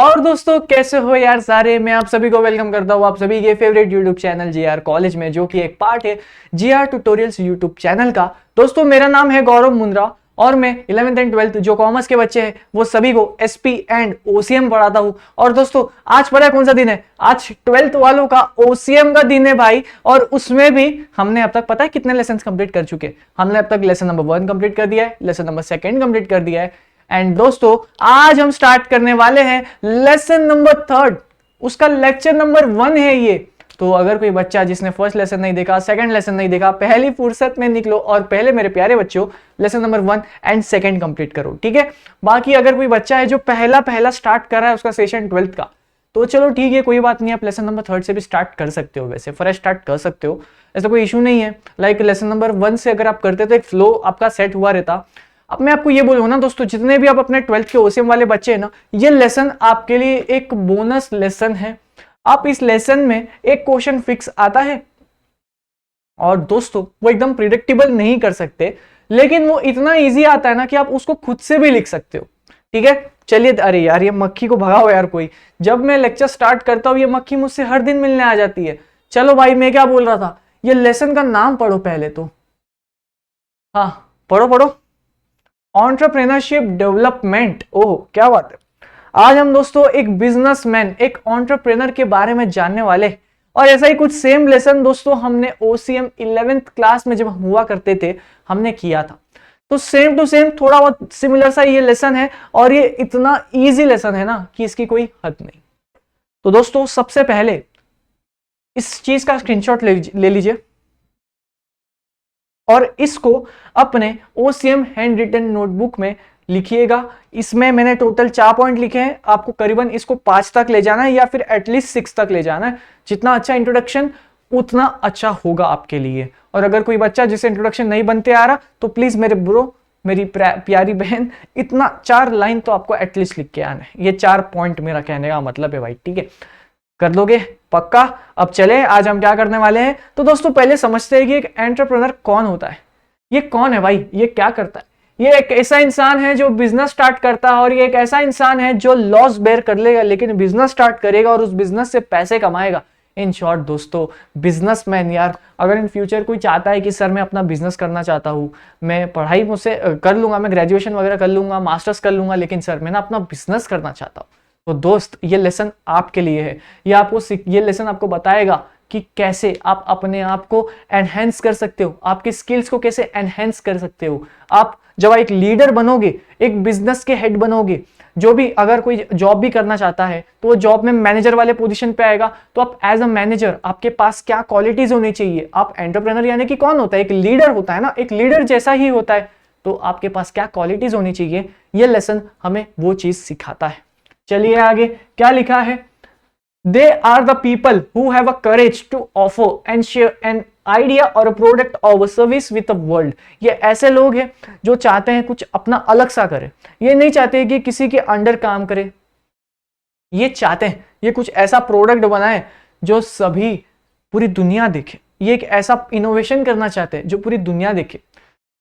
और दोस्तों कैसे हो यार सारे। मैं आप सभी को वेलकम करता हूँ आप सभी के favourite YouTube channel GR college में, जो कि एक पार्ट है जीआर ट्यूटोरियल्स यूट्यूब चैनल का। दोस्तों मेरा नाम है गौरव मुंद्रा और मैं 11th एंड 12th जो कॉमर्स के बच्चे हैं वो सभी को एसपी एंड ओसीएम पढ़ाता हूँ। और दोस्तों आज पता है कौन सा दिन है? आज 12th वालों का ओसीएम का दिन है भाई। और उसमें भी हमने अब तक पता है कितने लेसन कंप्लीट कर चुके हैं। हमने अब तक लेसन नंबर 1 कंप्लीट कर दिया है, लेसन नंबर 2 कंप्लीट कर दिया है। एंड दोस्तों आज हम स्टार्ट करने वाले हैं लेसन नंबर 3, उसका लेक्चर नंबर 1 है ये। तो अगर कोई बच्चा जिसने फर्स्ट लेसन नहीं देखा, सेकंड लेसन नहीं देखा, पहली फुर्सत में निकलो और पहले मेरे प्यारे बच्चों लेसन नंबर 1 एंड 2 कंप्लीट करो, ठीक है। बाकी अगर कोई बच्चा है जो पहला स्टार्ट कर रहा है उसका सेशन 12th का, तो चलो ठीक है, कोई बात नहीं, आप लेसन नंबर 3 से भी स्टार्ट कर सकते हो, वैसे फ्रेश स्टार्ट कर सकते हो, ऐसा कोई इशू नहीं है। लाइक लेसन नंबर 1 से अगर आप करते तो एक फ्लो आपका सेट हुआ रहता। अब मैं आपको ये बोलूँ ना दोस्तों, जितने भी आप अपने 12th के ओसीएम वाले बच्चे हैं ना, ये लेसन आपके लिए एक बोनस लेसन है। आप इस लेसन में एक क्वेश्चन फिक्स आता है और दोस्तों वो एकदम प्रिडिक्टेबल नहीं कर सकते, लेकिन वो इतना इजी आता है ना कि आप उसको खुद से भी लिख सकते हो, ठीक है। चलिए, अरे यार ये मक्खी को भगाओ यार कोई। जब मैं लेक्चर स्टार्ट करता हूं ये मक्खी मुझसे हर दिन मिलने आ जाती है। चलो भाई, मैं क्या बोल रहा था, ये लेसन का नाम पढ़ो पहले तो। हाँ पढ़ो, एंटरप्रेन्योरशिप डेवलपमेंट। ओह क्या बात है। आज हम दोस्तों एक बिजनेसमैन, एक एंटरप्रेन्योर के बारे में जानने वाले। और ऐसा ही कुछ सेम लेसन दोस्तों हमने ओसीएम 11th क्लास में जब हम हुआ करते थे हमने किया था। तो सेम टू सेम थोड़ा बहुत सिमिलर सा ये लेसन है और ये इतना इजी लेसन है ना कि इसकी कोई हद नहीं। तो दोस्तों सबसे पहले इस चीज का स्क्रीनशॉट ले लीजिए और इसको अपने ओसीएम हैंड रिटन नोटबुक में लिखिएगा। इसमें मैंने टोटल 4 पॉइंट लिखे हैं, आपको करीबन इसको 5 तक ले जाना है या फिर एटलीस्ट 6 तक ले जाना है। जितना अच्छा इंट्रोडक्शन उतना अच्छा होगा आपके लिए। और अगर कोई बच्चा जिसे इंट्रोडक्शन नहीं बनते आ रहा तो प्लीज मेरे ब्रो, मेरी प्यारी बहन, इतना 4 लाइन तो आपको एटलीस्ट लिख के आना है। ये 4 पॉइंट मेरा कहने का मतलब है भाई, ठीक है। कर लोगे पक्का? अब चले, आज हम क्या करने वाले हैं। तो दोस्तों पहले समझते हैं कि एक एंटरप्रेन्योर कौन होता है। ये कौन है भाई, ये क्या करता है? ये एक ऐसा इंसान है जो बिजनेस स्टार्ट करता है, और ये एक ऐसा इंसान है जो लॉस बेयर कर लेगा लेकिन बिजनेस स्टार्ट करेगा और उस बिजनेस से पैसे कमाएगा। इन शॉर्ट दोस्तों बिजनेसमैन। यार अगर इन फ्यूचर कोई चाहता है कि सर मैं अपना बिजनेस करना चाहता हूँ, मैं पढ़ाई मुझसे कर लूंगा, मैं ग्रेजुएशन वगैरह कर लूंगा, मास्टर्स कर लूंगा, लेकिन सर मैं ना अपना बिजनेस करना चाहता हूँ, तो दोस्त ये लेसन आपके लिए है। ये लेसन आपको बताएगा कि कैसे आप अपने आप को एनहेंस कर सकते हो, आपकी स्किल्स को कैसे एनहेंस कर सकते हो। आप जब एक लीडर बनोगे, एक बिजनेस के हेड बनोगे, जो भी अगर कोई जॉब भी करना चाहता है तो वो जॉब में मैनेजर वाले पोजीशन पे आएगा, तो आप एज अ मैनेजर आपके पास क्या क्वालिटीज होनी चाहिए। आप एंटरप्रेन्योर यानी कि कौन होता है? एक लीडर होता है ना, एक लीडर जैसा ही होता है, तो आपके पास क्या क्वालिटीज होनी चाहिए, ये लेसन हमें वो चीज सिखाता है। चलिए आगे क्या लिखा है। They are the people who have a courage to offer and share an idea or a product or a service with the world। ये ऐसे लोग हैं जो चाहते हैं कुछ अपना अलग सा करे। ये नहीं चाहते कि किसी के अंडर काम करे, ये चाहते हैं ये कुछ ऐसा प्रोडक्ट बनाए जो सभी पूरी दुनिया देखे। ये एक ऐसा इनोवेशन करना चाहते हैं जो पूरी दुनिया देखे।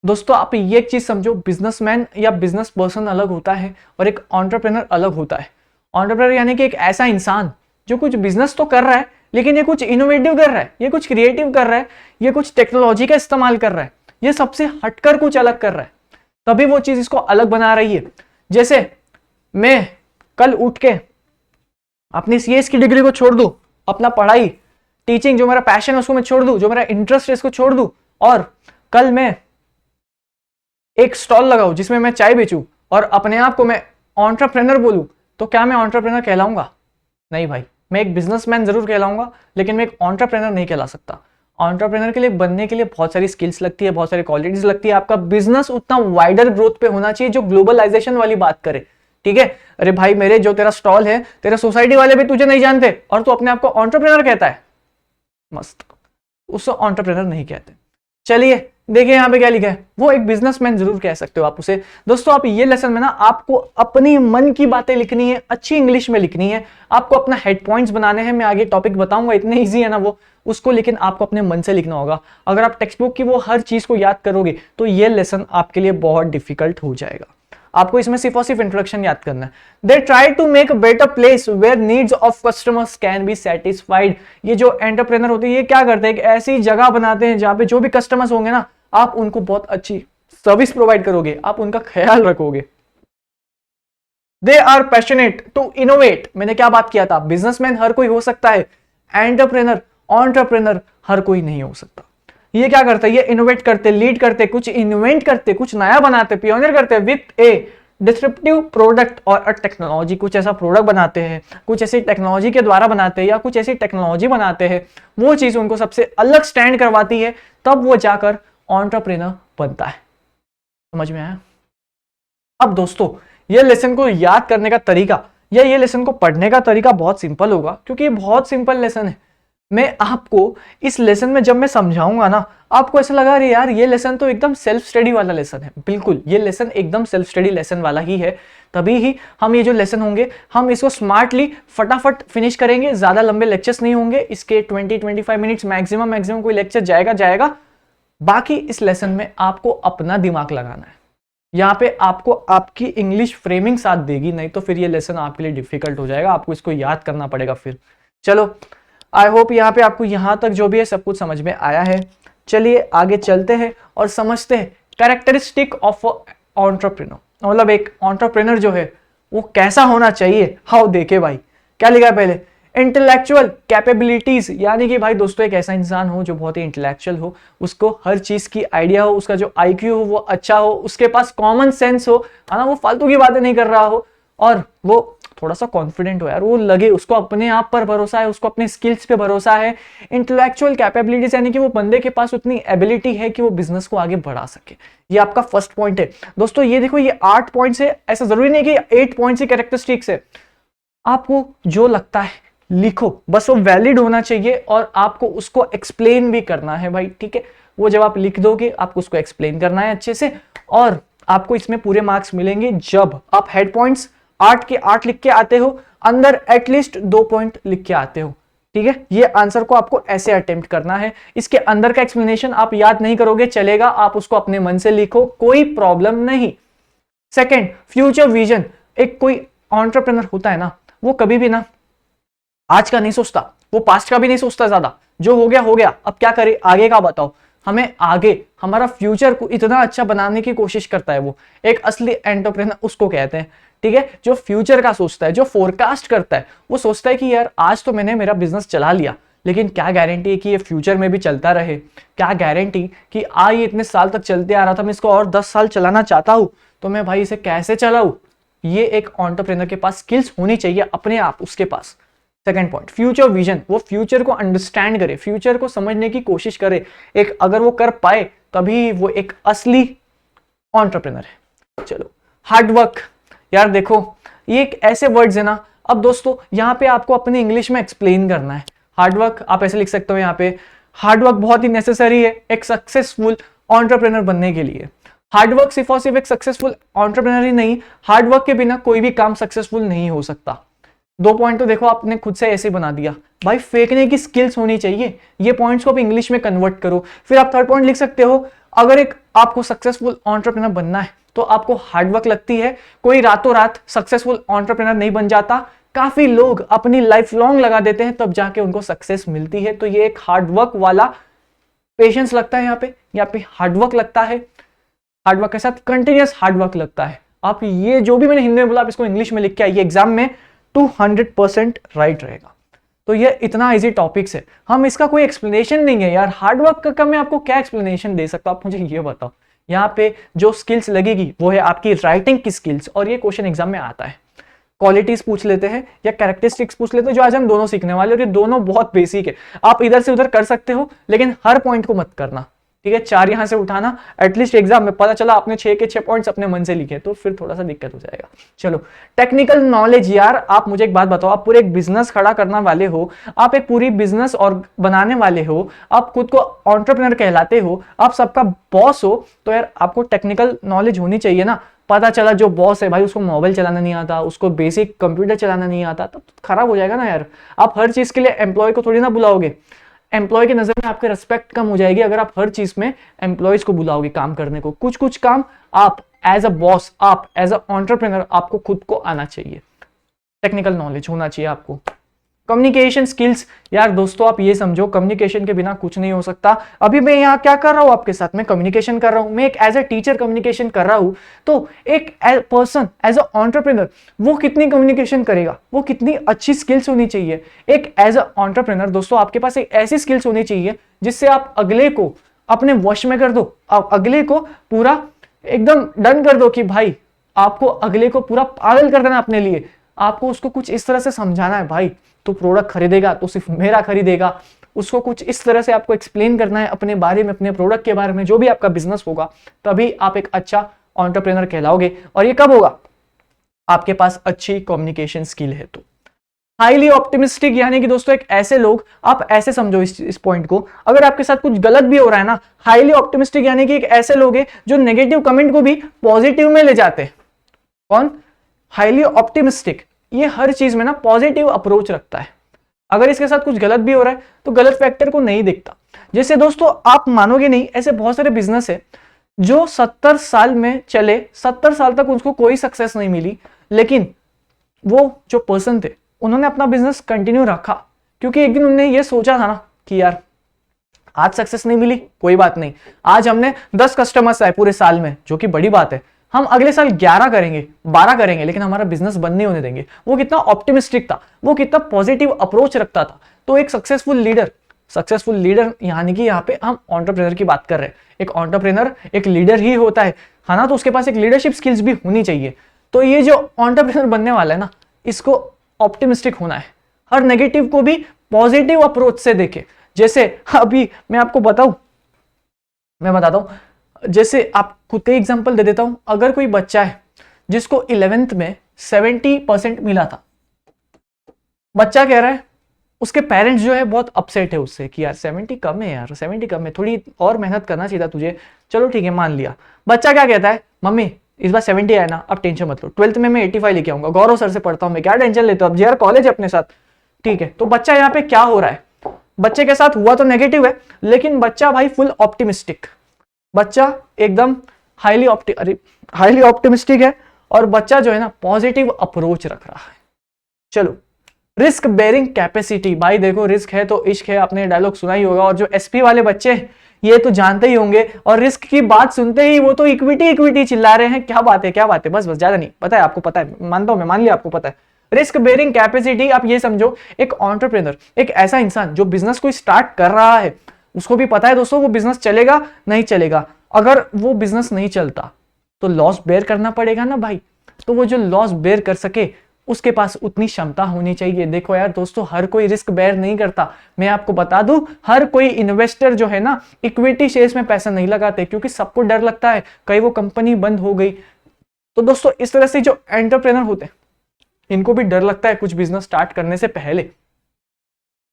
दोस्तों आप ये एक चीज समझो, बिजनेसमैन या बिजनेस पर्सन अलग होता है और एक एंटरप्रेन्योर अलग होता है। एंटरप्रेन्योर यानी कि एक ऐसा इंसान जो कुछ बिजनेस तो कर रहा है लेकिन ये कुछ इनोवेटिव कर रहा है, ये कुछ क्रिएटिव कर रहा है, ये कुछ टेक्नोलॉजी का इस्तेमाल कर रहा है, ये सबसे हटकर कुछ अलग कर रहा है, तभी वो चीज इसको अलग बना रही है। जैसे मैं कल उठ के अपनी सीएस की डिग्री को छोड़ दूं, अपना पढ़ाई टीचिंग जो मेरा पैशन है उसको मैं छोड़ दूं, जो मेरा इंटरेस्ट है इसको छोड़ दूं, और कल मैं एक स्टॉल लगाऊं जिसमें मैं चाय बेचूं और अपने आप को मैं एंटरप्रेन्योर बोलूं, तो क्या मैं एंटरप्रेन्योर कहलाऊंगा? नहीं भाई, मैं एक बिजनेसमैन जरूर कहलाऊंगा लेकिन मैं एक एंटरप्रेन्योर नहीं कहला सकता। एंटरप्रेन्योर के लिए बनने के लिए बहुत सारी स्किल्स लगती है, बहुत सारी क्वालिटीज लगती है। आपका बिजनेस उतना वाइडर ग्रोथ पे होना चाहिए जो ग्लोबलाइजेशन वाली बात करे, ठीक है। अरे भाई मेरे जो तेरा स्टॉल है, तेरे सोसाइटी वाले भी तुझे नहीं जानते और तू अपने आप को एंटरप्रेन्योर कहता है, मस्त, उसको एंटरप्रेन्योर नहीं कहते। चलिए देखिए यहाँ पे क्या लिखा है, वो एक बिजनेसमैन जरूर कह सकते हो आप उसे। दोस्तों आप ये लेसन में ना आपको अपनी मन की बातें लिखनी है, अच्छी इंग्लिश में लिखनी है, आपको अपना हेड पॉइंट्स बनाने हैं। मैं आगे टॉपिक बताऊंगा, इतने इजी है ना वो उसको, लेकिन आपको अपने मन से लिखना होगा। अगर आप टेक्स्ट बुक की वो हर चीज को याद करोगे तो ये लेसन आपके लिए बहुत डिफिकल्ट हो जाएगा। आपको इसमें सिर्फ और सिर्फ इंट्रोडक्शन याद करना है। They try to make a better place where needs of customers can be satisfied. ये जो एंटरप्रेन्योर होते हैं ये क्या करते हैं, एक ऐसी जगह बनाते हैं जहां पे जो भी कस्टमर्स होंगे ना, आप उनको बहुत अच्छी सर्विस प्रोवाइड करोगे, आप उनका ख्याल रखोगे। They are passionate to innovate. मैंने क्या बात किया था, बिजनेसमैन हर कोई हो सकता है, एंटरप्रेन्योर एंटरप्रेन्योर हर कोई नहीं हो सकता। ये क्या करते हैं, ये इनोवेट करते, लीड करते, कुछ इन्वेंट करते, कुछ नया बनाते, पियोनियर करते विथ ए डिस्ट्रप्टिव प्रोडक्ट और अ टेक्नोलॉजी। कुछ ऐसा प्रोडक्ट बनाते हैं, कुछ ऐसी टेक्नोलॉजी के द्वारा बनाते हैं या कुछ ऐसी टेक्नोलॉजी बनाते हैं, वो चीज उनको सबसे अलग स्टैंड करवाती है, तब वो जाकर एंटरप्रेन्योर बनता है। समझ में आया? अब दोस्तों ये लेसन को याद करने का तरीका या ये लेसन को पढ़ने का तरीका बहुत सिंपल होगा, क्योंकि ये बहुत सिंपल लेसन है। मैं आपको इस लेसन में जब मैं समझाऊंगा ना, आपको ऐसा लगा अरे यार ये लेसन तो एकदम सेल्फ स्टडी वाला लेसन है। बिल्कुल, ये लेसन एकदम सेल्फ स्टडी लेसन वाला ही है। तभी ही हम ये जो लेसन होंगे हम इसको स्मार्टली फटाफट फिनिश करेंगे। ज्यादा लंबे लेक्चर्स नहीं होंगे, इसके 20-25 मिनट्स मैक्सिमम कोई लेक्चर जाएगा। बाकी इस लेसन में आपको अपना दिमाग लगाना है। यहाँ पे आपको आपकी इंग्लिश फ्रेमिंग साथ देगी, नहीं तो फिर ये लेसन आपके लिए डिफिकल्ट हो जाएगा, आपको इसको याद करना पड़ेगा फिर। चलो, आई होप यहाँ पे आपको यहाँ तक जो भी है सब कुछ समझ में आया है। चलिए आगे चलते हैं और समझते हैं कैरेक्टरिस्टिक ऑफ एंटरप्रेन्योर। मतलब एक एंटरप्रेन्योर जो है वो कैसा होना चाहिए। हाउ देखे भाई, क्या लिखा है पहले, इंटेलेक्चुअल कैपेबिलिटीज, यानी कि भाई दोस्तों एक ऐसा इंसान हो जो बहुत ही इंटेलेक्चुअल हो, उसको हर चीज की आइडिया हो, उसका जो आईक्यू हो वो अच्छा हो, उसके पास कॉमन सेंस हो, है ना, वो फालतू की बातें नहीं कर रहा हो, और वो थोड़ा सा कॉन्फिडेंट हो यार, वो लगे उसको अपने आप पर भरोसा है, उसको अपने स्किल्स पे भरोसा है। इंटेलेक्चुअल कैपेबिलिटीज यानी कि वो बंदे के पास उतनी एबिलिटी है कि वो बिजनेस को आगे बढ़ा सके। ये आपका फर्स्ट पॉइंट है दोस्तों। ये देखो ये 8 पॉइंट्स है, ऐसा जरूरी नहीं कि 8 पॉइंट्स ही कैरेक्टरिस्टिक्स है। आपको जो लगता है लिखो, बस वो वैलिड होना चाहिए और आपको उसको एक्सप्लेन भी करना है भाई, ठीक है। वो जब आप लिख दोगे आपको उसको एक्सप्लेन करना है अच्छे से, और आपको इसमें पूरे मार्क्स मिलेंगे जब आप हेड पॉइंट्स 8 के 8 लिख के आते हो, अंदर एटलीस्ट 2 पॉइंट लिख के आते हो, ठीक है। ये आंसर को आपको ऐसे अटेम्प्ट करना है। इसके अंदर का एक्सप्लेनेशन आप याद नहीं करोगे चलेगा, आप उसको अपने मन से लिखो, कोई प्रॉब्लम नहीं। Second, future vision. एक कोई एंटरप्रेन्योर होता है ना, वो कभी भी ना आज का नहीं सोचता, वो पास्ट का भी नहीं सोचता ज्यादा, जो हो गया, अब क्या करे, आगे का बताओ। हमें आगे हमारा फ्यूचर को इतना अच्छा बनाने की कोशिश करता है वो। एक असली एंटरप्रेन्योर उसको कहते हैं, ठीक है, जो फ्यूचर का सोचता है, जो फोरकास्ट करता है। वो सोचता है कि यार आज तो मैंने मेरा बिजनेस चला लिया, लेकिन क्या गारंटी है कि ये फ्यूचर में भी चलता रहे, क्या गारंटी कि ये इतने साल तक चलते आ रहा था, मैं इसको और 10 साल चलाना चाहता हूं, तो मैं भाई इसे कैसे चलाऊं। ये एक एंटरप्रेन्योर के पास स्किल्स होनी चाहिए अपने आप उसके पास। Second point, future vision. वो फ्यूचर को अंडरस्टैंड करे, फ्यूचर को समझने की कोशिश करे। एक अगर वो कर पाए तभी वो एक असली एंटरप्रेन्योर है। चलो, हार्डवर्क। यार देखो ये एक ऐसे वर्ड्स है ना, अब दोस्तों यहाँ पे आपको अपने इंग्लिश में एक्सप्लेन करना है। हार्डवर्क आप ऐसे लिख सकते हो यहाँ पे, हार्डवर्क बहुत ही नेसेसरी है एक सक्सेसफुल एंटरप्रेन्योर बनने के लिए। हार्डवर्क सिर्फ और सिर्फ एक सक्सेसफुल एंटरप्रेन्योर ही नहीं, हार्डवर्क के बिना कोई भी काम सक्सेसफुल नहीं हो सकता। 2 पॉइंट तो देखो आपने खुद से ऐसे बना दिया भाई, फेंकने की स्किल्स होनी चाहिए। ये पॉइंट्स को आप इंग्लिश में कन्वर्ट करो। फिर आप थर्ड पॉइंट लिख सकते हो, अगर एक आपको सक्सेसफुल एंटरप्रेन्योर बनना है तो आपको हार्डवर्क लगती है। कोई रातों रात सक्सेसफुल एंटरप्रेन्योर नहीं बन जाता, काफी लोग अपनी लाइफ लॉन्ग लगा देते हैं तब जाके उनको सक्सेस मिलती है। तो ये एक हार्डवर्क वाला पेशेंस लगता है, यहाँ पे हार्डवर्क लगता है, हार्डवर्क के साथ कंटिन्यूअस हार्डवर्क लगता है। आप ये जो भी मैंने हिंदी में बोला आप इसको इंग्लिश में लिख के आइए, एग्जाम में 200% राइट रहेगा। तो ये इतना इजी टॉपिक्स है, हम इसका कोई एक्सप्लेनेशन नहीं है यार। हार्डवर्क का मैं आपको क्या एक्सप्लेनेशन दे सकता हूं, आप मुझे ये बताओ। यहाँ पे जो स्किल्स लगेगी वो है आपकी राइटिंग की स्किल्स, और ये क्वेश्चन एग्जाम में आता है। क्वालिटीज पूछ लेते हैं या कैरेक्टरिस्टिक्स पूछ लेते हैं, जो आज हम दोनों सीखने वाले, और ये दोनों बहुत बेसिक है। आप इधर से उधर कर सकते हो लेकिन हर पॉइंट को मत करना, ठीक है। 4 यहां से उठाना, एटलीस्ट एग्जाम में पता चला आपने 6 के 6 पॉइंट्स अपने मन से लिखे तो फिर थोड़ा सा दिक्कत हो जाएगा। चलो, टेक्निकल नॉलेज। यार आप मुझे एक बात बताओ, आप पूरे एक बिजनेस खड़ा करने वाले हो, आप एक पूरी बिजनेस और बनाने वाले हो, आप खुद को एंटरप्रेन्योर कहलाते हो, आप सबका बॉस हो, तो यार आपको टेक्निकल नॉलेज होनी चाहिए ना। पता चला जो बॉस है भाई उसको मोबाइल चलाना नहीं आता, उसको बेसिक कंप्यूटर चलाना नहीं आता, तब तो खराब हो जाएगा ना यार। आप हर चीज के लिए एम्प्लॉय को थोड़ी ना बुलाओगे, एम्प्लॉय की नजर में आपके रिस्पेक्ट कम हो जाएगी अगर आप हर चीज में एम्प्लॉयज को बुलाओगे काम करने को। कुछ कुछ काम आप एज अ बॉस, आप एज अ एंटरप्रेन्योर आपको खुद को आना चाहिए, टेक्निकल नॉलेज होना चाहिए आपको। कम्युनिकेशन स्किल्स, यार दोस्तों आप ये समझो कम्युनिकेशन के बिना कुछ नहीं हो सकता। अभी मैं यहाँ क्या कर रहा हूँ आपके साथ, मैं कम्युनिकेशन कर रहा हूँ, मैं एक एज अ टीचर कम्युनिकेशन कर रहा हूँ, तो एक पर्सन एज अ एंटरप्रेन्योर वो कितनी कम्युनिकेशन करेगा, वो कितनी अच्छी स्किल्स होनी चाहिए। एक एज अ एंटरप्रेन्योर दोस्तों आपके पास एक ऐसी स्किल्स होनी चाहिए जिससे आप अगले को अपने वश में कर दो, आप अगले को पूरा एकदम डन कर दो कि भाई आपको अगले को पूरा पागल कर देना अपने लिए। आपको उसको कुछ इस तरह से समझाना है, भाई तो प्रोडक्ट खरीदेगा तो सिर्फ मेरा खरीदेगा, उसको कुछ इस तरह से आपको एक्सप्लेन करना है अपने बारे में, अपने प्रोडक्ट के बारे में, जो भी आपका बिजनेस होगा, तभी आप एक अच्छा एंटरप्रेन्योर कहलाओगे। और ये कब होगा, आपके पास अच्छी कम्युनिकेशन स्किल है तो। हाईली ऑप्टिमिस्टिक यानी कि दोस्तों एक ऐसे लोग, आप ऐसे समझो इस पॉइंट को, अगर आपके साथ कुछ गलत भी हो रहा है ना, हाईली ऑप्टिमिस्टिक यानी कि एक ऐसे लोग हैं जो नेगेटिव कमेंट को भी पॉजिटिव में ले जाते हैं। कौन? हाईली ऑप्टिमिस्टिक, ये हर चीज में ना पॉजिटिव अप्रोच रखता है। अगर इसके साथ कुछ गलत भी हो रहा है तो गलत फैक्टर को नहीं दिखता। जैसे दोस्तों आप मानोगे नहीं, ऐसे बहुत सारे बिजनेस है जो 70 साल में चले, 70 साल तक उसको कोई सक्सेस नहीं मिली, लेकिन वो जो पर्सन थे उन्होंने अपना बिजनेस कंटिन्यू रखा, क्योंकि एक दिन उन्होंने ये सोचा था ना कि यार आज सक्सेस नहीं मिली, कोई बात नहीं, आज हमने 10 कस्टमर्स आए पूरे साल में, जो कि बड़ी बात है, हम अगले साल 11 करेंगे, 12 करेंगे, लेकिन हमारा बिजनेस बंद नहीं होने देंगे। वो कितना ऑप्टिमिस्टिक था, वो कितना पॉजिटिव अप्रोच रखता था। तो एक सक्सेसफुल लीडर यानी कि यहाँ पे हम एंटरप्रेन्योर की बात कर रहे हैं। एक एंटरप्रेन्योर एक लीडर ही होता है ना, तो उसके पास एक लीडरशिप स्किल्स भी होनी चाहिए। तो ये जो एंटरप्रेन्योर बनने वाला है ना, इसको ऑप्टिमिस्टिक होना है, हर नेगेटिव को भी पॉजिटिव अप्रोच से देखे। जैसे अभी मैं आपको मैं बताता हूं, जैसे आप खुद का एग्जांपल दे देता हूं। अगर कोई बच्चा है जिसको 11th में 70% मिला था, बच्चा कह रहा है, उसके पेरेंट्स जो है बहुत अपसेट है उससे कि यार 70 कम है, यार 70 कम है, थोड़ी और मेहनत करना चाहिए था तुझे। चलो ठीक है, मान लिया। बच्चा क्या कहता है, मम्मी इस बार 70 आया ना, अब टेंशन मत लो, 12th में मैं 85 लेके आऊंगा, गौरव सर से पढ़ता हूं मैं, क्या टेंशन लेते हो, अब यार कॉलेज है अपने साथ। ठीक है, तो बच्चा यहाँ पे क्या हो रहा है, बच्चे के साथ हुआ तो नेगेटिव है, लेकिन बच्चा भाई फुल ऑप्टिमिस्टिक, बच्चा एकदम हाईली ऑप्टिमिस्टिक है, और बच्चा जो है ना पॉजिटिव अप्रोच रख रहा है। चलो, रिस्क बेयरिंग कैपेसिटी, भाई देखो रिस्क है तो इश्क है, आपने डायलॉग सुना ही होगा, और जो एसपी वाले बच्चे ये तो जानते ही होंगे, और रिस्क की बात सुनते ही वो तो इक्विटी चिल्ला रहे हैं। क्या बात है, बस ज्यादा नहीं पता है, आपको पता है, मानता हूं मैं, मान लिया आपको पता है। रिस्क बेयरिंग कैपेसिटी, आप ये समझो एक एंटरप्रेन्योर, एक ऐसा इंसान जो बिजनेस को स्टार्ट कर रहा है, उसको भी पता है दोस्तों वो बिजनेस चलेगा नहीं चलेगा। अगर वो बिजनेस नहीं चलता तो लॉस बेयर करना पड़ेगा ना भाई, तो वो जो लॉस बेयर कर सके उसके पास उतनी क्षमता होनी चाहिए। देखो यार दोस्तों, हर कोई रिस्क बेयर नहीं करता। मैं आपको बता दूं, हर कोई इन्वेस्टर जो है ना इक्विटी शेयर्स में पैसा नहीं लगाते, क्योंकि सबको डर लगता है कहीं वो कंपनी बंद हो गई। तो दोस्तों इस तरह से जो एंटरप्रेन्योर होते हैं इनको भी डर लगता है कुछ बिजनेस स्टार्ट करने से पहले।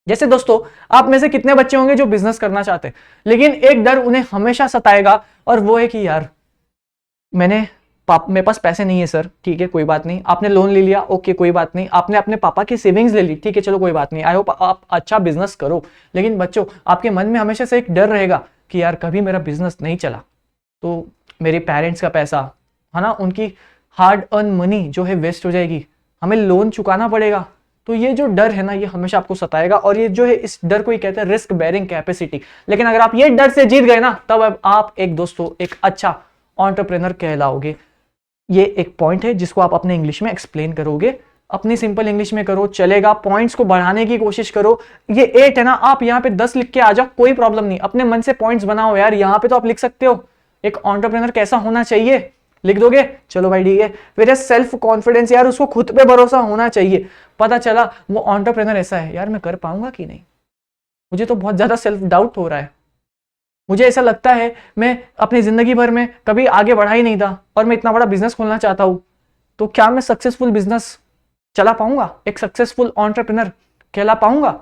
जैसे दोस्तों आप में से कितने बच्चे होंगे जो बिजनेस करना चाहते हैं, लेकिन एक डर उन्हें हमेशा सताएगा, और वो है कि यार मेरे पास पैसे नहीं है सर, ठीक है कोई बात नहीं, आपने लोन ले लिया, ओके कोई बात नहीं, आपने अपने पापा की सेविंग्स ले ली, ठीक है चलो कोई बात नहीं, आई होप आप अच्छा बिजनेस करो। लेकिन बच्चों आपके मन में हमेशा से एक डर रहेगा कि यार कभी मेरा बिजनेस नहीं चला तो मेरे पेरेंट्स का पैसा है ना, उनकी हार्ड अर्न मनी जो है वेस्ट हो जाएगी, हमें लोन चुकाना पड़ेगा। तो ये जो डर है ना ये हमेशा आपको सताएगा, और ये जो है इस डर को ही कहते हैं रिस्क बेयरिंग कैपेसिटी। लेकिन अगर आप ये डर से जीत गए ना, तब अब आप एक दोस्तों एक अच्छा एंटरप्रेन्योर कहलाओगे। ये एक पॉइंट है जिसको आप अपने इंग्लिश में एक्सप्लेन करोगे, अपनी सिंपल इंग्लिश में करो चलेगा, पॉइंट्स को बढ़ाने की कोशिश करो। ये 8 है ना, आप यहाँ पे 10 लिख के आ जाओ, कोई प्रॉब्लम नहीं, अपने मन से पॉइंट्स बनाओ यार, यहाँ पे तो आप लिख सकते हो एक एंटरप्रेन्योर कैसा होना चाहिए, लिख दोगे, चलो भाई ठीक है। फिर सेल्फ कॉन्फिडेंस, यार उसको खुद पे भरोसा होना चाहिए। पता चला वो एंटरप्रेन्योर ऐसा है, यार मैं कर पाऊंगा कि नहीं, मुझे तो बहुत ज्यादा सेल्फ डाउट हो रहा है, मुझे ऐसा लगता है मैं अपनी जिंदगी भर में कभी आगे बढ़ा ही नहीं था, और मैं इतना बड़ा बिजनेस खोलना चाहता हूं, तो क्या मैं सक्सेसफुल बिजनेस चला पाऊंगा, एक सक्सेसफुल एंटरप्रेन्योर कहला पाऊंगा?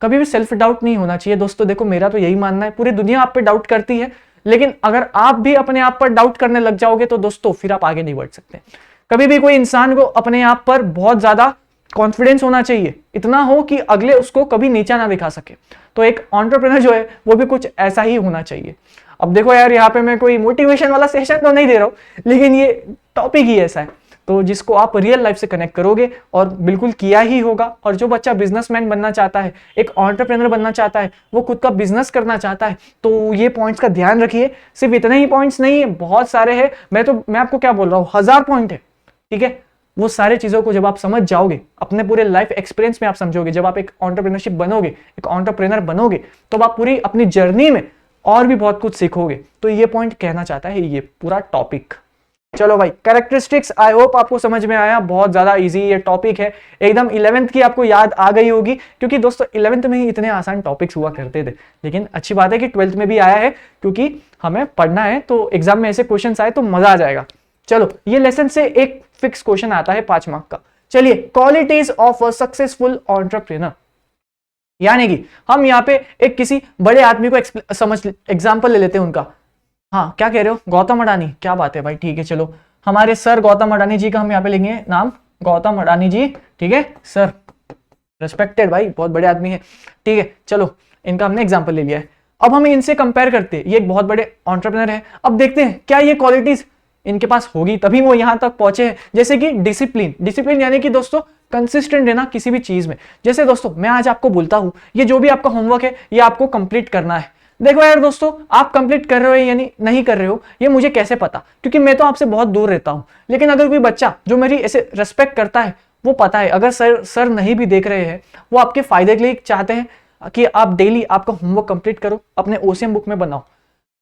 कभी भी सेल्फ डाउट नहीं होना चाहिए दोस्तों। देखो मेरा तो यही मानना है, पूरी दुनिया आप पे डाउट करती है, लेकिन अगर आप भी अपने आप पर डाउट करने लग जाओगे तो दोस्तों फिर आप आगे नहीं बढ़ सकते। कभी भी कोई इंसान को अपने आप पर बहुत ज्यादा कॉन्फिडेंस होना चाहिए, इतना हो कि अगले उसको कभी नीचा ना दिखा सके। तो एक एंटरप्रेन्योर जो है वो भी कुछ ऐसा ही होना चाहिए। अब देखो यार, यहाँ पे मैं कोई मोटिवेशन वाला सेशन तो नहीं दे रहा हूँ, लेकिन ये टॉपिक ही ऐसा है तो जिसको आप रियल लाइफ से कनेक्ट करोगे और बिल्कुल किया ही होगा। और जो बच्चा बिजनेसमैन बनना चाहता है, एक एंटरप्रेन्योर बनना चाहता है, वो खुद का बिजनेस करना चाहता है, तो ये पॉइंट्स का ध्यान रखिए। सिर्फ इतने ही पॉइंट्स नहीं है, बहुत सारे हैं। मैं आपको क्या बोल रहा हूँ, 1000 पॉइंट है, ठीक है। वो सारे चीजों को जब आप समझ जाओगे, अपने पूरे लाइफ एक्सपीरियंस में आप समझोगे, जब आप एक एंटरप्रेन्योरशिप बनोगे, एक एंटरप्रेन्योर बनोगे, तो आप पूरी अपनी जर्नी में और भी बहुत कुछ सीखोगे। तो ये पॉइंट कहना चाहता है ये पूरा टॉपिक। चलो भाई, कैरेक्टरिस्टिक्स, आई होप आपको समझ में आया। बहुत ज्यादा इजी ये टॉपिक है, एकदम 11th की आपको याद आ गई होगी, क्योंकि दोस्तों 11th में ही इतने आसान टॉपिक्स हुआ करते थे। लेकिन अच्छी बात है कि 12th में भी आया है, क्योंकि हमें पढ़ना है, तो एग्जाम में ऐसे क्वेश्चन आए तो मजा आ जाएगा। चलो, ये लेसन से एक फिक्स क्वेश्चन आता है 5 मार्क का। चलिए, qualities of a successful entrepreneur, यानी कि हम यहाँ पे एक किसी बड़े आदमी को समझ एग्जाम्पल ले लेते हैं उनका। हाँ, क्या कह रहे हो, गौतम अडानी? क्या बात है भाई, ठीक है। चलो, हमारे सर गौतम अडानी जी का हम यहाँ पे लेंगे नाम, गौतम अडानी जी, ठीक है सर, रेस्पेक्टेड भाई, बहुत बड़े आदमी है, ठीक है। चलो, इनका हमने एग्जांपल ले लिया है। अब हम इनसे कंपेयर करते हैं, ये एक बहुत बड़े एंटरप्रेन्योर है। अब देखते हैं क्या ये क्वालिटीज इनके पास होगी, तभी वो यहां तक पहुंचे हैं। जैसे कि डिसिप्लिन, डिसिप्लिन यानी कि दोस्तों कंसिस्टेंट रहना किसी भी चीज में। जैसे दोस्तों, मैं आज आपको बोलता हूं, ये जो भी आपका होमवर्क है ये आपको कंप्लीट करना है। देखो यार दोस्तों, आप कंप्लीट कर रहे हो यानी नहीं कर रहे हो, ये मुझे कैसे पता, क्योंकि मैं तो आपसे बहुत दूर रहता हूं। लेकिन अगर कोई बच्चा जो मेरी ऐसे रेस्पेक्ट करता है, वो पता है, अगर सर नहीं भी देख रहे हैं, वो आपके फायदे के लिए चाहते हैं कि आप डेली आपका होमवर्क कंप्लीट करो, अपने ओसीएम बुक में बनाओ।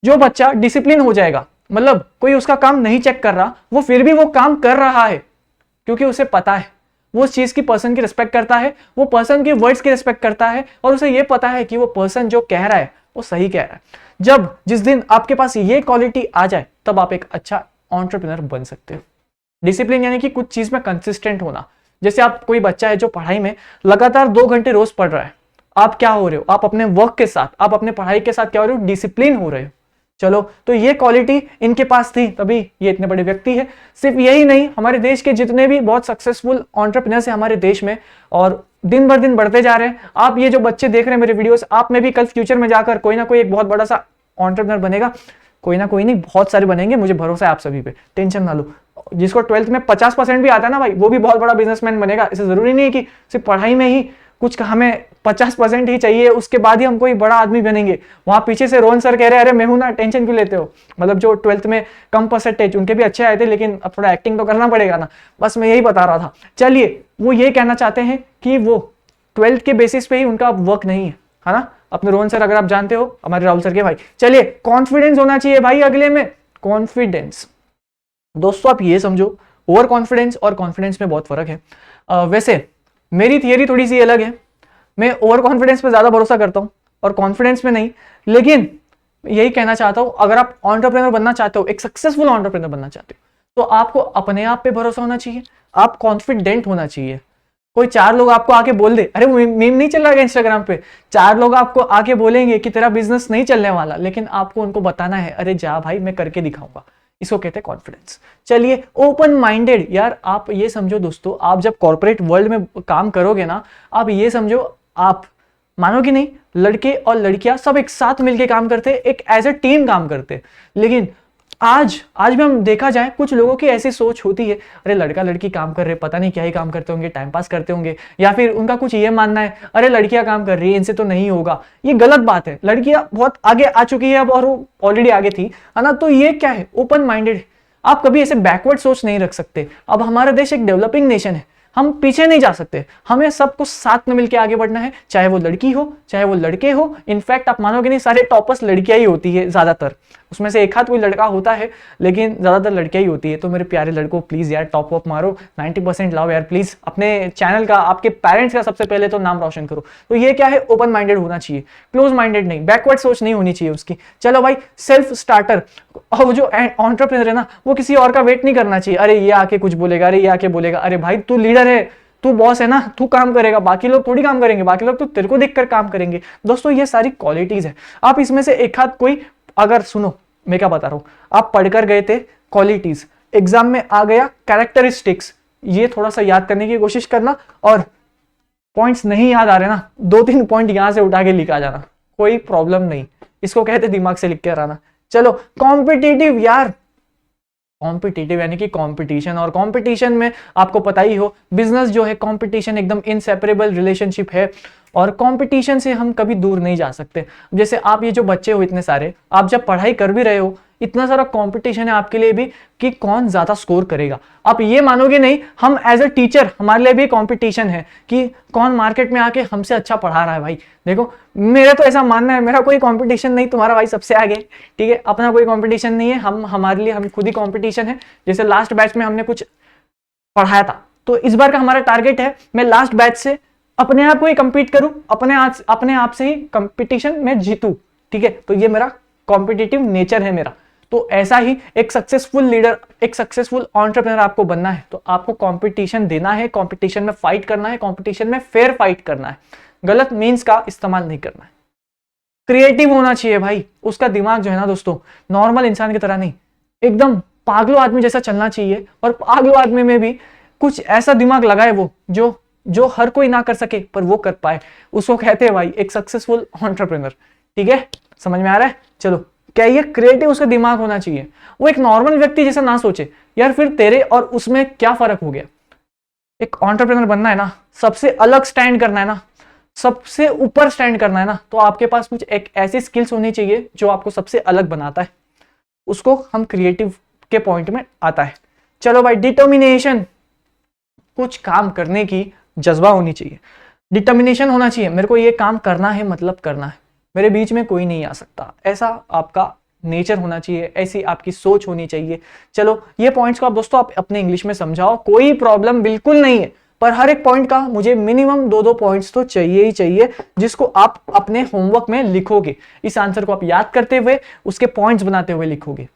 जो बच्चा डिसिप्लिन हो जाएगा, मतलब कोई उसका काम नहीं चेक कर रहा, वो फिर भी वो काम कर रहा है, क्योंकि उसे पता है, वो उस चीज की, पर्सन की रिस्पेक्ट करता है, वो पर्सन के वर्ड्स की रिस्पेक्ट करता है, और उसे ये पता है कि वो पर्सन जो कह रहा है वो सही कह रहा है। जिस दिन आपके पास ये क्वालिटी आ जाए, तब आप एक अच्छा एंटरप्रेन्योर बन सकते हो। डिसिप्लिन यानी कि कुछ चीज में कंसिस्टेंट होना। जैसे आप, कोई बच्चा है जो पढ़ाई में लगातार 2 घंटे रोज पढ़ रहा है, आप क्या हो रहे हो, आप अपने वर्क के साथ, आप अपने पढ़ाई के साथ क्या हो रहे हो, डिसिप्लिन हो रहे हो। चलो, तो ये क्वालिटी इनके पास थी, तभी ये इतने बड़े व्यक्ति है। सिर्फ यही नहीं, हमारे देश के जितने भी बहुत सक्सेसफुल एंटरप्रेन्योर्स हैं हमारे देश में, और दिन भर दिन बढ़ते जा रहे हैं। आप ये जो बच्चे देख रहे हैं मेरे वीडियोस, आप में भी कल फ्यूचर में जाकर कोई ना कोई एक बहुत बड़ा सा एंटरप्रेन्योर बनेगा। कोई ना कोई नहीं, बहुत सारे बनेंगे, मुझे भरोसा है आप सभी पे, टेंशन ना लो। जिसको 12th में 50% भी आता है ना भाई, वो भी बहुत बड़ा बिजनेसमैन बनेगा। इसे जरूरी नहीं है कि सिर्फ पढ़ाई में ही कुछ हमें 50% ही चाहिए, उसके बाद ही हम कोई बड़ा आदमी बनेंगे। वहां पीछे से रोहन सर कह रहे हैं, अरे मैं हूं ना, टेंशन क्यों लेते हो। मतलब जो 12th में कम परसेंटेज, उनके भी अच्छे आए थे, लेकिन अब थोड़ा एक्टिंग तो करना पड़ेगा ना, बस मैं यही बता रहा था। चलिए, वो ये कहना चाहते हैं कि वो 12th के बेसिस पे ही उनका वर्क नहीं है ना। अपने रोहन सर, अगर आप जानते हो, हमारे राहुल सर के भाई। चलिए, कॉन्फिडेंस होना चाहिए भाई अगले में, कॉन्फिडेंस। दोस्तों आप ये समझो, ओवर कॉन्फिडेंस और कॉन्फिडेंस में बहुत फर्क है। वैसे मेरी थियरी थोड़ी सी अलग है, मैं ओवर कॉन्फिडेंस पे ज्यादा भरोसा करता हूं और कॉन्फिडेंस में नहीं। लेकिन यही कहना चाहता हूं, अगर आप एंटरप्रेन्योर बनना चाहते हो, एक सक्सेसफुल एंटरप्रेन्योर बनना चाहते हो, तो आपको अपने आप पे भरोसा होना चाहिए, आप कॉन्फिडेंट होना चाहिए। कोई 4 लोग आपको आके बोल दे, अरे वो मीम नहीं चल रहा है इंस्टाग्राम पे, 4 लोग आपको आके बोलेंगे कि तेरा बिजनेस नहीं चलने वाला, लेकिन आपको उनको बताना है, अरे जा भाई, मैं करके दिखाऊंगा। इसको कहते हैं कॉन्फिडेंस। चलिए, ओपन माइंडेड, यार आप ये समझो दोस्तों, आप जब कॉर्पोरेट वर्ल्ड में काम करोगे ना, आप ये समझो, आप मानोगे नहीं, लड़के और लड़कियां सब एक साथ मिलके काम करते हैं, एक एज ए टीम काम करते हैं। लेकिन आज भी हम देखा जाए, कुछ लोगों की ऐसी सोच होती है, अरे लड़का लड़की काम कर रहे, पता नहीं क्या ही काम करते होंगे, टाइम पास करते होंगे, या फिर उनका कुछ ये मानना है, अरे लड़कियां काम कर रही है, इनसे तो नहीं होगा। ये गलत बात है, लड़कियां बहुत आगे आ चुकी है अब, और वो ऑलरेडी आगे थी, है ना। तो ये क्या है, ओपन माइंडेड। आप कभी ऐसे बैकवर्ड सोच नहीं रख सकते। अब हमारा देश एक डेवलपिंग नेशन है, हम पीछे नहीं जा सकते, हमें सबको साथ में मिलकर आगे बढ़ना है, चाहे वो लड़की हो चाहे वो लड़के हो। इनफैक्ट आप मानोगे नहीं, सारे टॉपर्स लड़कियां ही होती है ज्यादातर, उसमें से एक हाथ कोई लड़का होता है, लेकिन ज्यादातर लड़कियां ही होती है। तो मेरे प्यारे लड़कों, प्लीज यार टॉप अप मारो, 90% लाओ यार प्लीज, अपने चैनल का, आपके पेरेंट्स का सबसे पहले तो नाम रोशन करो। तो ये क्या है, ओपन माइंडेड होना चाहिए, क्लोज माइंडेड नहीं, बैकवर्ड सोच नहीं होनी चाहिए उसकी। चलो भाई, सेल्फ स्टार्टर, और जो एंटरप्रेन्योर है ना, वो किसी और का वेट नहीं करना चाहिए, अरे ये आके कुछ बोलेगा, अरे ये आके बोलेगा। अरे भाई, तू लीडर है, तू बॉस है ना, तू काम करेगा, बाकी लोग थोड़ी काम करेंगे, बाकी लोग तो तेरे को देखकर काम करेंगे। दोस्तों ये सारी क्वालिटीज है, आप इसमें से एक हाथ कोई, अगर सुनो मैं क्या बता रहा हूं, आप पढ़कर गए थे क्वालिटीज, एग्जाम में आ गया कैरेक्टरिस्टिक्स, ये थोड़ा सा याद करने की कोशिश करना, और पॉइंट्स नहीं याद आ रहे ना, 2-3 पॉइंट यहां से उठा के लिखा जाना, कोई प्रॉब्लम नहीं, इसको कहते दिमाग से लिख के आना। चलो कॉम्पिटिटिव यार, कॉम्पिटिटिव यानी कि कंपटीशन, और कंपटीशन में आपको पता ही हो बिजनेस जो है कंपटीशन एकदम इनसेपरेबल रिलेशनशिप है, और कंपटीशन से हम कभी दूर नहीं जा सकते। जैसे आप ये जो बच्चे हो इतने सारे, आप जब पढ़ाई कर भी रहे हो, इतना सारा कंपटीशन है आपके लिए भी कि कौन ज्यादा स्कोर करेगा। आप ये मानोगे नहीं, हम एज अ टीचर हमारे लिए भी कंपटीशन है कि कौन मार्केट में आके हमसे अच्छा पढ़ा रहा है। भाई देखो मेरा तो ऐसा मानना है, मेरा कोई कंपटीशन नहीं, तुम्हारा भाई सबसे आगे, ठीक है, अपना कोई कंपटीशन नहीं है, हम हमारे लिए हम खुद ही कंपटीशन है। जैसे लास्ट बैच में हमने कुछ पढ़ाया था, तो इस बार का हमारा टारगेट है मैं लास्ट बैच से अपने आप को ही कंपीट करूं, अपने आप से ही कंपटीशन में जीतूं, ठीक है। तो ये मेरा कॉम्पिटिटिव नेचर है मेरा। तो ऐसा ही एक सक्सेसफुल लीडर, एक सक्सेसफुल एंटरप्रेन्योर आपको बनना है तो आपको कंपटीशन देना है, कंपटीशन में फाइट करना है, कंपटीशन में फेयर फाइट करना है, गलत मीन्स का इस्तेमाल नहीं करना है। क्रिएटिव होना चाहिए भाई, उसका दिमाग जो है ना दोस्तों, नॉर्मल इंसान की तरह नहीं, एकदम पागलों आदमी जैसा चलना चाहिए, और पागलों आदमी में भी कुछ ऐसा दिमाग लगाए वो जो हर कोई ना कर सके पर वो कर पाए, उसको कहते हैं भाई एक सक्सेसफुल एंटरप्रेन्योर, ठीक है। समझ में आ रहा है? चलो, क्या ये क्रिएटिव उसका दिमाग होना चाहिए, वो एक नॉर्मल व्यक्ति जैसा ना सोचे यार फिर तेरे और उसमें क्या फर्क हो गया। एक एंटरप्रेन्योर बनना है ना, सबसे अलग स्टैंड करना है ना, सबसे ऊपर स्टैंड करना है ना, तो आपके पास कुछ एक ऐसी स्किल्स होनी चाहिए जो आपको सबसे अलग बनाता है, उसको हम क्रिएटिव के पॉइंट में आता है। चलो भाई, डिटर्मिनेशन, कुछ काम करने की जज्बा होनी चाहिए, डिटर्मिनेशन होना चाहिए, मेरे को ये काम करना है मतलब करना है, मेरे बीच में कोई नहीं आ सकता, ऐसा आपका नेचर होना चाहिए, ऐसी आपकी सोच होनी चाहिए। चलो ये पॉइंट्स को आप दोस्तों आप अपने इंग्लिश में समझाओ, कोई प्रॉब्लम बिल्कुल नहीं है, पर हर एक पॉइंट का मुझे मिनिमम 2-2 पॉइंट्स तो चाहिए ही चाहिए, जिसको आप अपने होमवर्क में लिखोगे, इस आंसर को आप याद करते हुए उसके पॉइंट्स बनाते हुए लिखोगे,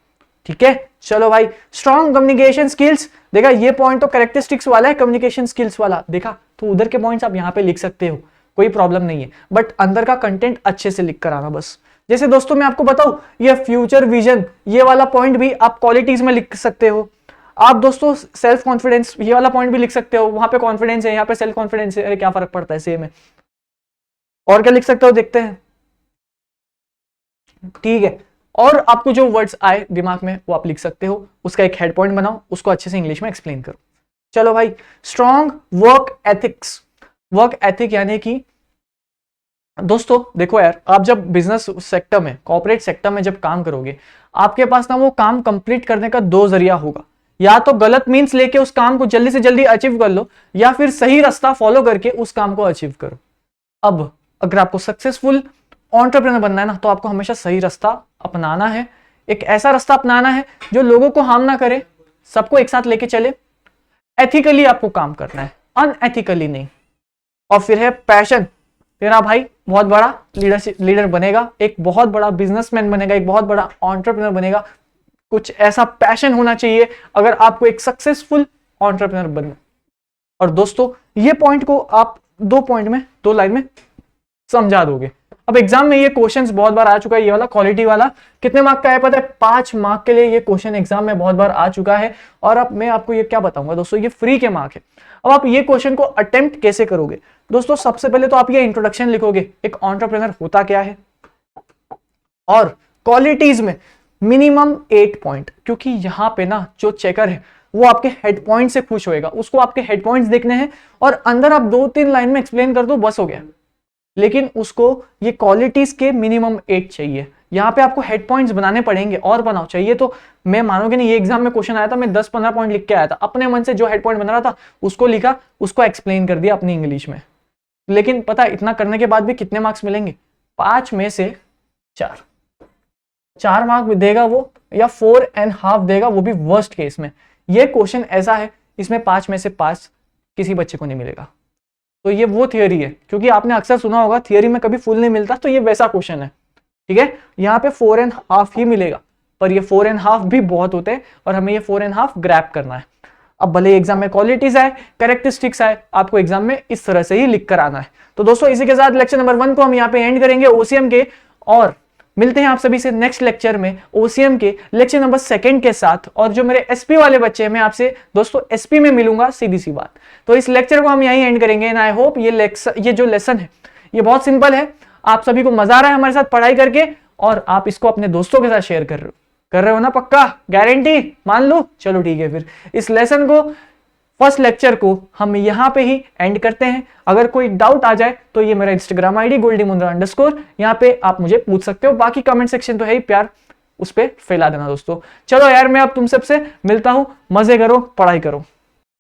ठीक है। चलो भाई, स्ट्रॉन्ग कम्युनिकेशन स्किल्स, देखा ये पॉइंट तो कैरेक्टरिस्टिक्स वाला है, कम्युनिकेशन स्किल्स वाला, देखा, तो उधर के पॉइंट्स आप यहाँ पे लिख सकते हो, कोई प्रॉब्लम नहीं है, बट अंदर का कंटेंट अच्छे से लिख कर आना बस। जैसे दोस्तों मैं आपको बताऊं, ये फ्यूचर विजन, ये वाला पॉइंट भी आप क्वालिटीज में लिख सकते हो। आप दोस्तों सेल्फ कॉन्फिडेंस, ये वाला पॉइंट भी लिख सकते हो, वहां पे कॉन्फिडेंस है, यहाँ पे सेल्फ कॉन्फिडेंस है, अरे क्या फर्क पड़ता है, सेम है। और क्या लिख सकते हो देखते हैं, ठीक है। और आपको जो वर्ड्स आए दिमाग में वो आप लिख सकते हो, उसका एक हेड पॉइंट बनाओ, उसको अच्छे से इंग्लिश में एक्सप्लेन करो। चलो भाई, strong work ethics, work ethic यानी कि दोस्तों देखो यार, आप जब बिजनेस सेक्टर में, कॉर्पोरेट सेक्टर में जब काम करोगे, आपके पास ना वो काम कंप्लीट करने का 2 जरिया होगा, या तो गलत मीन्स लेके उस काम को जल्दी से जल्दी अचीव कर लो, या फिर सही रास्ता फॉलो करके उस काम को अचीव करो। अब अगर आपको सक्सेसफुल एंटरप्रेन्योर बनना है ना, तो आपको हमेशा सही रास्ता अपनाना है, एक ऐसा रास्ता अपनाना है जो लोगों को हार्म ना करे, सबको एक साथ लेके चले, एथिकली आपको काम करना है, अनएथिकली नहीं। और फिर है पैशन, तेरा भाई बहुत बड़ा लीडर बनेगा, एक बहुत बड़ा बिजनेसमैन बनेगा, एक बहुत बड़ा एंटरप्रेन्योर बनेगा, कुछ ऐसा पैशन होना चाहिए अगर आपको एक सक्सेसफुल एंटरप्रेन्योर बनना। और दोस्तों ये पॉइंट को आप 2 पॉइंट में, 2 लाइन में समझा दोगे। अब एग्जाम में ये क्वेश्चंस बहुत बार आ चुका है, ये वाला क्वालिटी वाला कितने मार्क का है पता है? 5 मार्क के लिए ये क्वेश्चन एग्जाम में बहुत बार आ चुका है, और अब मैं आपको ये क्या बताऊंगा दोस्तों, ये फ्री के मार्क है। अब आप ये क्वेश्चन को अटेम्प्ट कैसे करोगे दोस्तों? सबसे पहले तो आप ये इंट्रोडक्शन लिखोगे, एक एंटरप्रेन्योर होता क्या है, और क्वालिटीज में मिनिमम 8 पॉइंट, क्योंकि यहां पे ना जो चेकर है वो आपके हेड पॉइंट से खुश होएगा, उसको आपके हेड पॉइंट्स देखने हैं, और अंदर आप 2-3 लाइन में एक्सप्लेन कर दो बस हो गया, लेकिन उसको ये क्वालिटीज के मिनिमम 8 चाहिए। यहाँ पे आपको हेड पॉइंट्स बनाने पड़ेंगे, और बनाओ चाहिए तो, मैं मानोगे नहीं, ये एग्जाम में क्वेश्चन आया था, मैं 10-15 पॉइंट लिख के आया था, अपने मन से जो हेड पॉइंट बना रहा था उसको लिखा, उसको एक्सप्लेन कर दिया अपनी इंग्लिश में। लेकिन पता है इतना करने के बाद भी कितने मार्क्स मिलेंगे? 5 में से 4 मार्क देगा वो, या 4.5 देगा, वो भी वर्स्ट केस में। ये क्वेश्चन ऐसा है, इसमें 5 में से 5 किसी बच्चे को नहीं मिलेगा। तो ये वो थियरी है, क्योंकि आपने अक्सर सुना होगा थियरी में कभी फुल नहीं मिलता, तो ये वैसा क्वेश्चन है, ठीक है। यहाँ पे 4.5 ही मिलेगा, पर ये 4.5 भी बहुत होते हैं, और हमें ये 4.5 ग्रैब करना है। अब भले एग्जाम में क्वालिटीज आए, कैरेक्टरिस्टिक्स आए, आपको एग्जाम में इस तरह से ही लिख कर आना है। तो दोस्तों इसी के साथ लेक्चर नंबर 1 को हम यहाँ पे एंड करेंगे ओसीएम के, और मिलते हैं आप सभी से नेक्स्ट लेक्चर में ओसीएम के लेक्चर नंबर 2 के साथ। और जो मेरे एसपी वाले बच्चे हैं, मैं आपसे दोस्तों एसपी में मिलूंगा, सीधी सी बात। तो इस लेक्चर को हम यहीं एंड करेंगे, एंड आई होप ये जो लेसन है ये बहुत सिंपल है, आप सभी को मजा आ रहा है हमारे साथ पढ़ाई करके, और आप इसको अपने दोस्तों के साथ शेयर कर रहे हो ना, पक्का गारंटी मान लो। चलो ठीक है, फिर इस लेसन को, फर्स्ट लेक्चर को हम यहां पे ही एंड करते हैं। अगर कोई डाउट आ जाए तो ये मेरा इंस्टाग्राम आईडी goldymunra_, यहाँ पे आप मुझे पूछ सकते हो। बाकी कमेंट सेक्शन तो है ही, प्यार उस पर फैला देना दोस्तों। चलो यार, मैं अब तुम सबसे मिलता हूं, मजे करो, पढ़ाई करो।